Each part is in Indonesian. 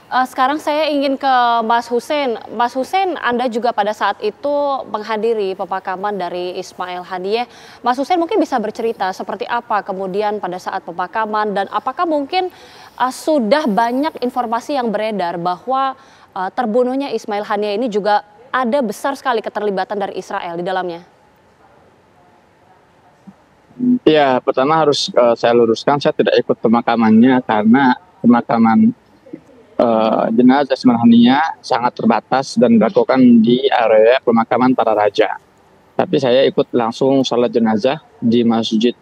Sekarang saya ingin ke Mas Hussein. Mas Hussein, Anda juga pada saat itu menghadiri pemakaman dari Ismail Haniyeh. Mas Hussein mungkin bisa bercerita seperti apa kemudian pada saat pemakaman dan apakah mungkin sudah banyak informasi yang beredar bahwa terbunuhnya Ismail Haniyeh ini juga ada besar sekali keterlibatan dari Israel di dalamnya? Ya, pertama harus saya luruskan, saya tidak ikut pemakamannya karena pemakaman jenazah Ismail Haniyeh sangat terbatas dan dilakukan di area pemakaman para raja. Tapi saya ikut langsung salat jenazah di Masjid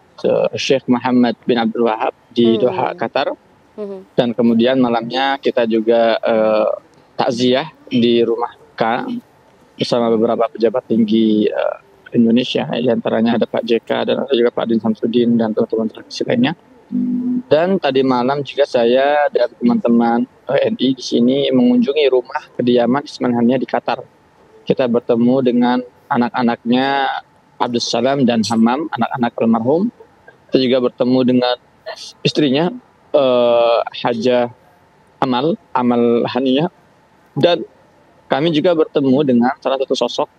Syekh Muhammad bin Abdul Wahab di Doha, Hmm. Qatar. Mhm. Dan kemudian malamnya kita juga takziah di rumah K bersama beberapa pejabat tinggi Indonesia, di antaranya ada Pak JK dan ada juga Pak Din Samsudin dan teman-teman tradisi lainnya. Dan tadi malam juga saya dan teman-teman WNI di sini mengunjungi rumah kediaman Ismail Haniyeh di Qatar. Kita bertemu dengan anak-anaknya Abdus Salam dan Hammam, anak-anak almarhum. Kita juga bertemu dengan istrinya Hajah Amal Haniyeh, dan kami juga bertemu dengan salah satu sosok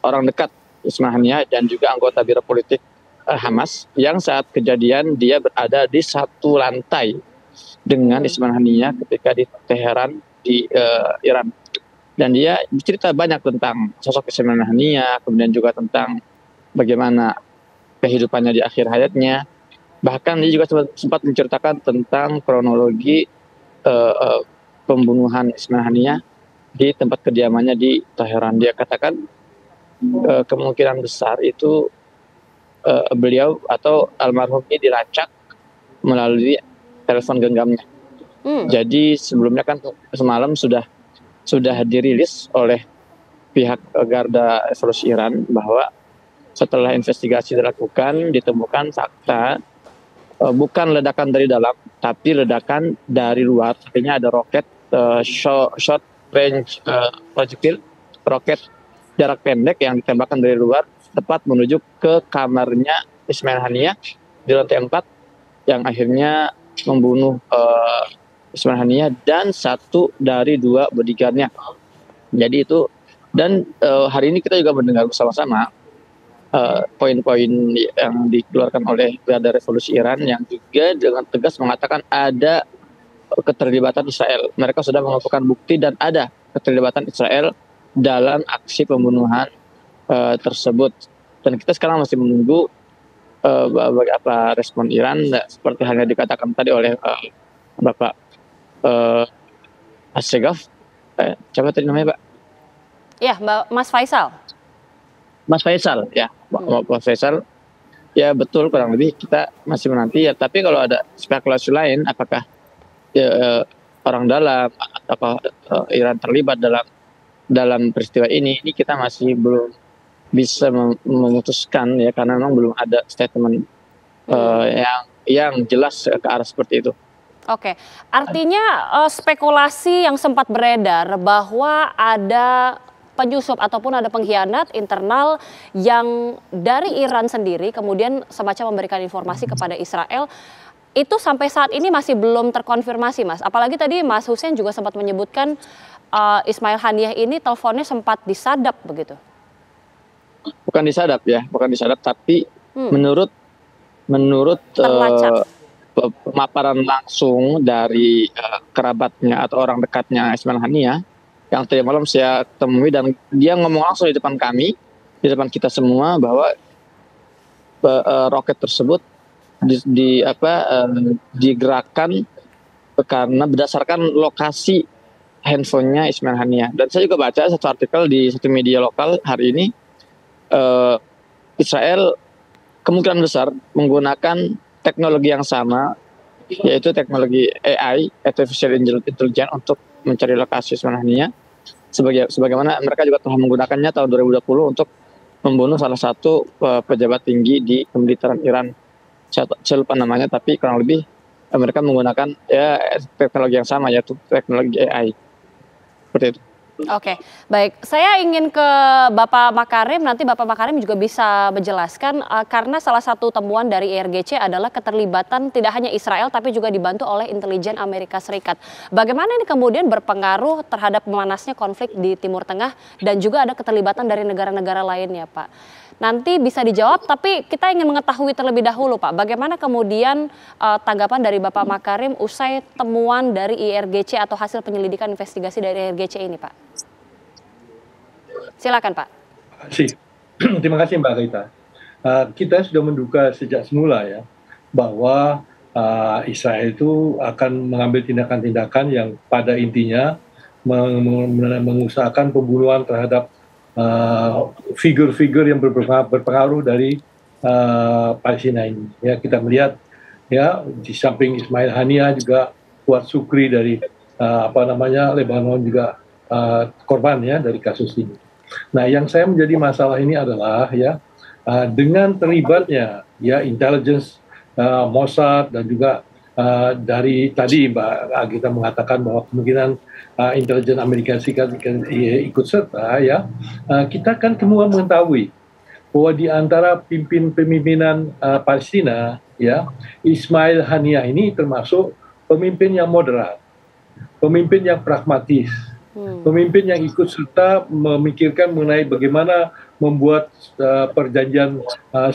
orang dekat Ismail Haniyeh dan juga anggota biro politik Hamas yang saat kejadian dia berada di satu lantai dengan Ismail Haniyeh ketika di Teheran di Iran. Dan dia cerita banyak tentang sosok Ismail Haniyeh, kemudian juga tentang bagaimana kehidupannya di akhir hayatnya. Bahkan dia juga sempat menceritakan tentang kronologi pembunuhan Ismail Haniyeh di tempat kediamannya di Teheran. Dia katakan kemungkinan besar itu beliau atau almarhum ini dilacak melalui telepon genggamnya. Jadi sebelumnya kan semalam sudah dirilis oleh pihak Garda Revolusi Iran bahwa setelah investigasi dilakukan ditemukan fakta bukan ledakan dari dalam tapi ledakan dari luar. Artinya ada roket short range projectile, roket jarak pendek yang ditembakkan dari luar tepat menuju ke kamarnya Ismail Haniyeh di lantai 4 yang akhirnya membunuh Ismail Haniyeh dan satu dari dua bodyguardnya. Jadi itu, dan hari ini kita juga mendengar bersama-sama poin-poin yang dikeluarkan oleh Garda Revolusi Iran yang juga dengan tegas mengatakan ada keterlibatan Israel. Mereka sudah mengumpulkan bukti dan ada keterlibatan Israel dalam aksi pembunuhan tersebut. Dan kita sekarang masih menunggu apa respon Iran, seperti halnya dikatakan tadi oleh Bapak Assegaf. Siapa tadi namanya, Pak? Ya, Mas Faisal. Mas Faisal, ya, Mas Faisal. Ya betul, kurang lebih kita masih menanti ya. Tapi kalau ada spekulasi lain, apakah orang dalam atau Iran terlibat dalam peristiwa ini kita masih belum bisa memutuskan ya, karena memang belum ada statement yang jelas ke arah seperti itu. Oke, artinya spekulasi yang sempat beredar bahwa ada penyusup ataupun ada pengkhianat internal yang dari Iran sendiri kemudian semacam memberikan informasi kepada Israel, itu sampai saat ini masih belum terkonfirmasi, Mas. Apalagi tadi Mas Hussein juga sempat menyebutkan Ismail Haniyeh ini teleponnya sempat disadap begitu. Bukan disadap ya, bukan disadap, tapi menurut pemaparan langsung dari kerabatnya atau orang dekatnya Ismail Haniyeh yang tadi malam saya temui, dan dia ngomong langsung di depan kami, di depan kita semua, bahwa roket tersebut digerakkan karena berdasarkan lokasi handphonenya Ismail Haniyeh. Dan saya juga baca satu artikel di satu media lokal hari ini, Israel kemungkinan besar menggunakan teknologi yang sama, yaitu teknologi AI, Artificial Intelligence, untuk mencari lokasi Ismail Haniyeh. Sebagaimana mereka juga telah menggunakannya tahun 2020 untuk membunuh salah satu pejabat tinggi di pemerintahan Iran. Saya lupa namanya, tapi kurang lebih mereka menggunakan ya teknologi yang sama, yaitu teknologi AI. Seperti itu. Oke, baik. Saya ingin ke Bapak Makarim, nanti Bapak Makarim juga bisa menjelaskan, karena salah satu temuan dari IRGC adalah keterlibatan tidak hanya Israel, tapi juga dibantu oleh intelijen Amerika Serikat. Bagaimana ini kemudian berpengaruh terhadap memanasnya konflik di Timur Tengah dan juga ada keterlibatan dari negara-negara lainnya, Pak? Nanti bisa dijawab, tapi kita ingin mengetahui terlebih dahulu, Pak, bagaimana kemudian tanggapan dari Bapak Makarim usai temuan dari IRGC atau hasil penyelidikan investigasi dari IRGC ini, Pak? Silakan, Pak. Terima kasih. Terima kasih Mbak Rita. Kita sudah menduga sejak semula ya bahwa Israel itu akan mengambil tindakan-tindakan yang pada intinya mengusahakan pembunuhan terhadap figur-figur yang berpengaruh dari Palestina ini. Ya, kita melihat ya di samping Ismail Haniyah juga Fuad Shukri dari Lebanon juga korban ya dari kasus ini. Nah, yang saya menjadi masalah ini adalah ya dengan terlibatnya ya intelligence Mossad dan juga dari tadi Mbak Agita mengatakan bahwa kemungkinan intelijen Amerika Serikat ikut serta ya kita kan semua mengetahui bahwa di antara pimpinan Palestina ya Ismail Haniyah ini termasuk pemimpin yang moderat, pemimpin yang pragmatis. Pemimpin yang ikut serta memikirkan mengenai bagaimana membuat perjanjian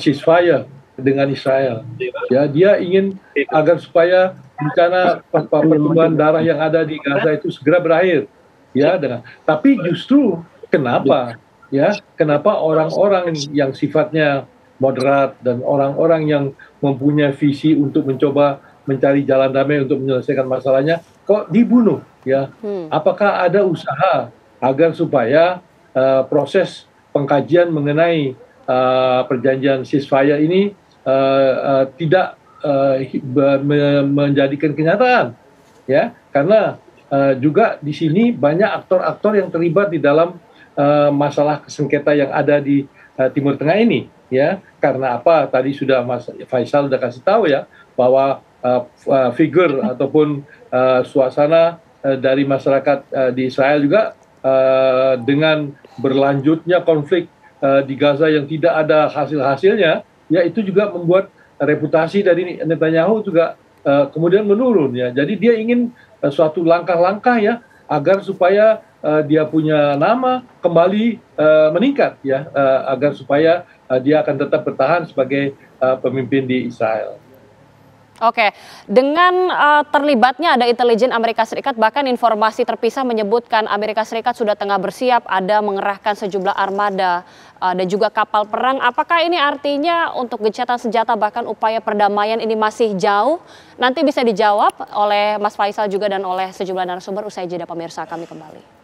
ceasefire dengan Israel. Ya, dia ingin agar supaya bencana pertumbuhan darah yang ada di Gaza itu segera berakhir. Ya, tapi justru kenapa orang-orang yang sifatnya moderat dan orang-orang yang mempunyai visi untuk mencoba mencari jalan damai untuk menyelesaikan masalahnya kok dibunuh? Ya, apakah ada usaha agar supaya proses pengkajian mengenai perjanjian ceasefire ini tidak menjadikan kenyataan, ya? Karena juga di sini banyak aktor-aktor yang terlibat di dalam masalah sengketa yang ada di Timur Tengah ini, ya. Karena apa? Tadi sudah Mas Faisal sudah kasih tahu ya bahwa figur ataupun suasana dari masyarakat di Israel juga dengan berlanjutnya konflik di Gaza yang tidak ada hasil-hasilnya, ya itu juga membuat reputasi dari Netanyahu juga kemudian menurun ya. Jadi dia ingin suatu langkah-langkah ya agar supaya dia punya nama kembali meningkat ya, agar supaya dia akan tetap bertahan sebagai pemimpin di Israel. Oke, dengan terlibatnya ada intelijen Amerika Serikat, bahkan informasi terpisah menyebutkan Amerika Serikat sudah tengah bersiap, ada mengerahkan sejumlah armada dan juga kapal perang. Apakah ini artinya untuk gencatan senjata bahkan upaya perdamaian ini masih jauh? Nanti bisa dijawab oleh Mas Faisal juga dan oleh sejumlah narasumber usai jeda pemirsa, kami kembali.